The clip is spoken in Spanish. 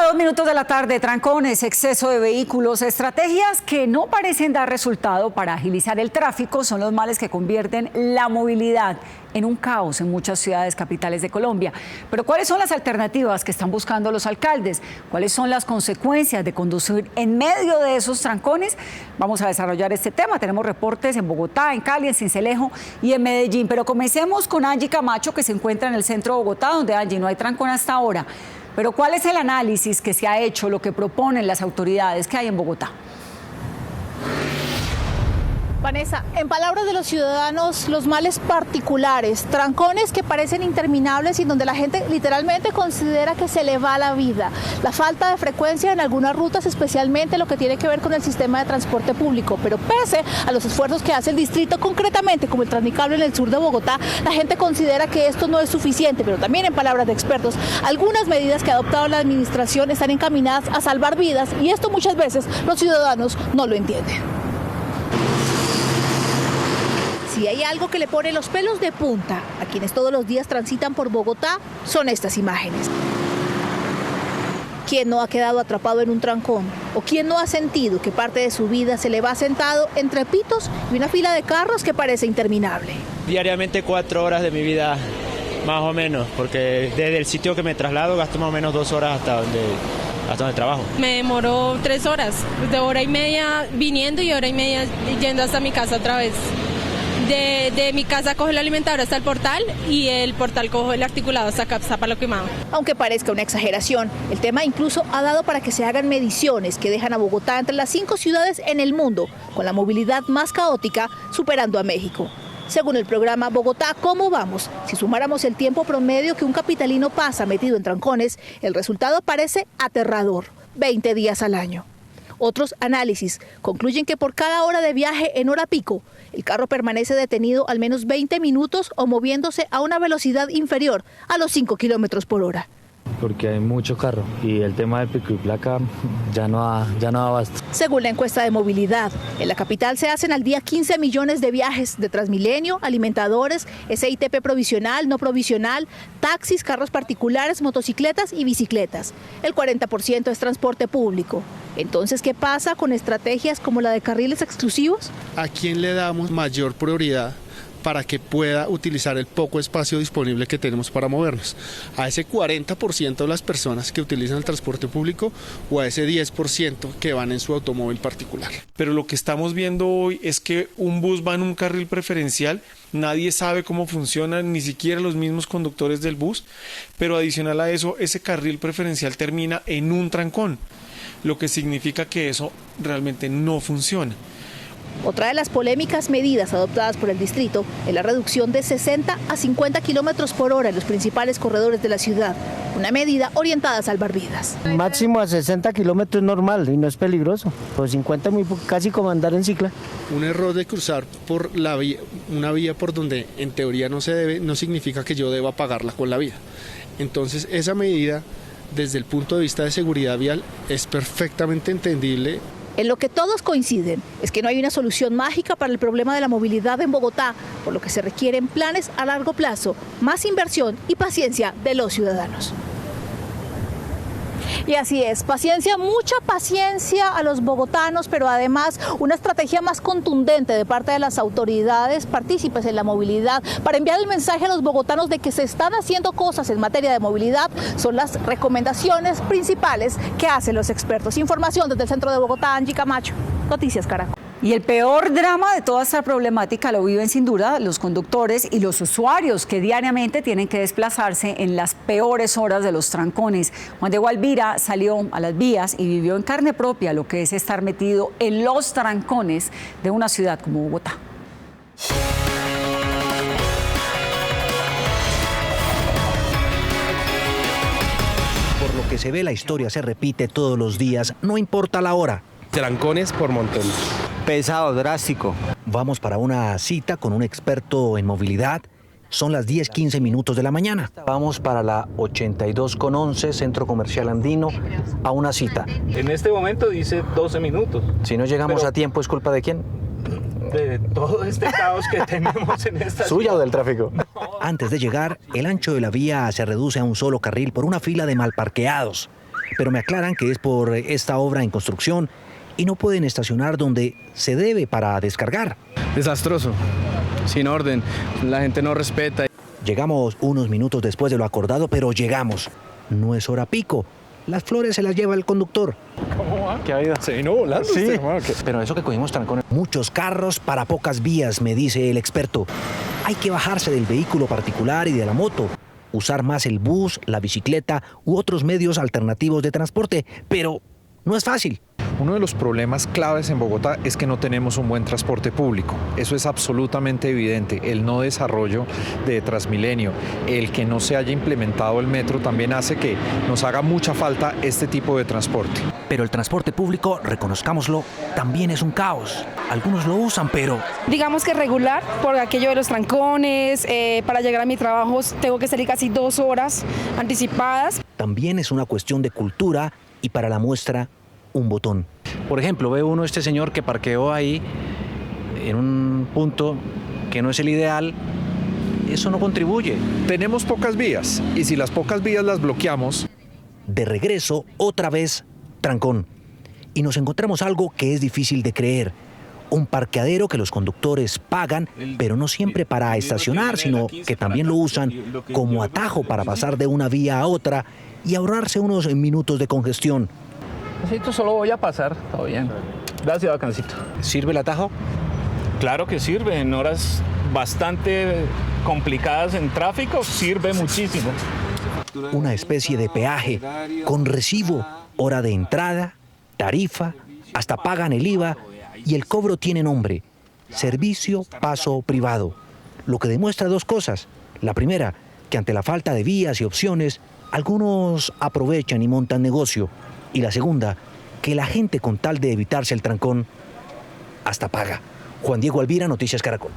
2 minutos de la tarde, trancones, exceso de vehículos, estrategias que no parecen dar resultado para agilizar el tráfico son los males que convierten la movilidad en un caos en muchas ciudades capitales de Colombia. Pero ¿cuáles son las alternativas que están buscando los alcaldes? ¿Cuáles son las consecuencias de conducir en medio de esos trancones? Vamos a desarrollar este tema. Tenemos reportes en Bogotá, en Cali, en Sincelejo y en Medellín. Pero comencemos con Angie Camacho, que se encuentra en el centro de Bogotá, donde, Angie, no hay trancón hasta ahora. Pero ¿cuál es el análisis que se ha hecho, lo que proponen las autoridades que hay en Bogotá? Vanessa, en palabras de los ciudadanos, los males particulares, trancones que parecen interminables y donde la gente literalmente considera que se le va la vida, la falta de frecuencia en algunas rutas, especialmente lo que tiene que ver con el sistema de transporte público, pero pese a los esfuerzos que hace el distrito, concretamente como el Transmicable en el sur de Bogotá, la gente considera que esto no es suficiente, pero también en palabras de expertos, algunas medidas que ha adoptado la administración están encaminadas a salvar vidas y esto muchas veces los ciudadanos no lo entienden. Si hay algo que le pone los pelos de punta a quienes todos los días transitan por Bogotá, son estas imágenes. ¿Quién no ha quedado atrapado en un trancón? ¿O quién no ha sentido que parte de su vida se le va sentado entre pitos y una fila de carros que parece interminable? Diariamente 4 horas de mi vida, más o menos, porque desde el sitio que me traslado gasto más o menos 2 horas hasta donde trabajo. Me demoró 3 horas, de hora y media viniendo y hora y media yendo hasta mi casa otra vez. De mi casa cojo el alimentador hasta el portal y el portal cojo el articulado hasta acá, hasta Palo Quemado. Aunque parezca una exageración, el tema incluso ha dado para que se hagan mediciones que dejan a Bogotá entre las 5 ciudades en el mundo con la movilidad más caótica, superando a México. Según el programa Bogotá, ¿cómo vamos? Si sumáramos el tiempo promedio que un capitalino pasa metido en trancones, el resultado parece aterrador, 20 días al año. Otros análisis concluyen que por cada hora de viaje en hora pico, el carro permanece detenido al menos 20 minutos o moviéndose a una velocidad inferior a los 5 kilómetros por hora. Porque hay mucho carro y el tema de pico y placa ya no da abasto. Según la encuesta de movilidad, en la capital se hacen al día 15 millones de viajes de Transmilenio, alimentadores, SITP provisional, no provisional, taxis, carros particulares, motocicletas y bicicletas. El 40% es transporte público. Entonces, ¿qué pasa con estrategias como la de carriles exclusivos? ¿A quién le damos mayor prioridad para que pueda utilizar el poco espacio disponible que tenemos para movernos? ¿A ese 40% de las personas que utilizan el transporte público o a ese 10% que van en su automóvil particular? Pero lo que estamos viendo hoy es que un bus va en un carril preferencial, nadie sabe cómo funciona, ni siquiera los mismos conductores del bus, pero adicional a eso, ese carril preferencial termina en un trancón, lo que significa que eso realmente no funciona. Otra de las polémicas medidas adoptadas por el distrito es la reducción de 60 a 50 kilómetros por hora en los principales corredores de la ciudad, una medida orientada a salvar vidas. Máximo a 60 kilómetros normal y no es peligroso, pues 50 casi como andar en cicla. Un error de cruzar por una vía por donde en teoría no se debe, no significa que yo deba pagarla con la vía. Entonces esa medida, desde el punto de vista de seguridad vial, es perfectamente entendible. En lo que todos coinciden es que no hay una solución mágica para el problema de la movilidad en Bogotá, por lo que se requieren planes a largo plazo, más inversión y paciencia de los ciudadanos. Y así es, paciencia, mucha paciencia a los bogotanos, pero además una estrategia más contundente de parte de las autoridades partícipes en la movilidad para enviar el mensaje a los bogotanos de que se están haciendo cosas en materia de movilidad. Son las recomendaciones principales que hacen los expertos. Información desde el centro de Bogotá, Angie Camacho, Noticias Caracol. Y el peor drama de toda esta problemática lo viven sin duda los conductores y los usuarios que diariamente tienen que desplazarse en las peores horas de los trancones. Juan Diego Alvira salió a las vías y vivió en carne propia lo que es estar metido en los trancones de una ciudad como Bogotá. Por lo que se ve, la historia se repite todos los días, no importa la hora. Trancones por montón. Pesado, drástico. Vamos para una cita con un experto en movilidad. Son las 10:15 minutos de la mañana. Vamos para la 82,11 Centro Comercial Andino a una cita. En este momento dice 12 minutos. Si no llegamos a tiempo, ¿es culpa de quién? De todo este caos que tenemos en esta ¿Suya ciudad. o del tráfico? Antes de llegar, el ancho de la vía se reduce a un solo carril por una fila de malparqueados. pero me aclaran que es por esta obra en construcción y no pueden estacionar donde se debe para descargar. Desastroso, sin orden, la gente no respeta. Llegamos unos minutos después de lo acordado, pero llegamos. No es hora pico. Las flores se las lleva el conductor. ¿Cómo va? ¿Qué ha ido? Se vino volando. Sí, usted, hermano. pero eso que cogimos trancones. Muchos carros para pocas vías, me dice el experto. Hay que bajarse del vehículo particular y de la moto, usar más el bus, la bicicleta u otros medios alternativos de transporte, pero no es fácil. Uno de los problemas claves en Bogotá es que no tenemos un buen transporte público. Eso es absolutamente evidente. El no desarrollo de Transmilenio, el que no se haya implementado el metro también hace que nos haga mucha falta este tipo de transporte. Pero el transporte público, reconozcámoslo, también es un caos. Algunos lo usan, pero... Digamos que regular, por aquello de los trancones, para llegar a mi trabajo tengo que salir casi 2 horas anticipadas. También es una cuestión de cultura y para la muestra, un botón. Por ejemplo, ve uno este señor que parqueó ahí en un punto que no es el ideal. Eso no contribuye. Tenemos pocas vías y si las pocas vías las bloqueamos... De regreso, otra vez, trancón. Y nos encontramos algo que es difícil de creer. Un parqueadero que los conductores pagan, pero no siempre para estacionar, sino que también lo usan como atajo para pasar de una vía a otra y ahorrarse unos minutos de congestión. Bacancito, solo voy a pasar, todo bien. Gracias, Bacancito. ¿Sirve el atajo? Claro que sirve, en horas bastante complicadas en tráfico, sirve muchísimo. Una especie de peaje con recibo, hora de entrada, tarifa, hasta pagan el IVA y el cobro tiene nombre, servicio paso privado. Lo que demuestra 2 cosas. La primera, que ante la falta de vías y opciones, algunos aprovechan y montan negocio. Y la segunda, que la gente con tal de evitarse el trancón, hasta paga. Juan Diego Alvira, Noticias Caracol.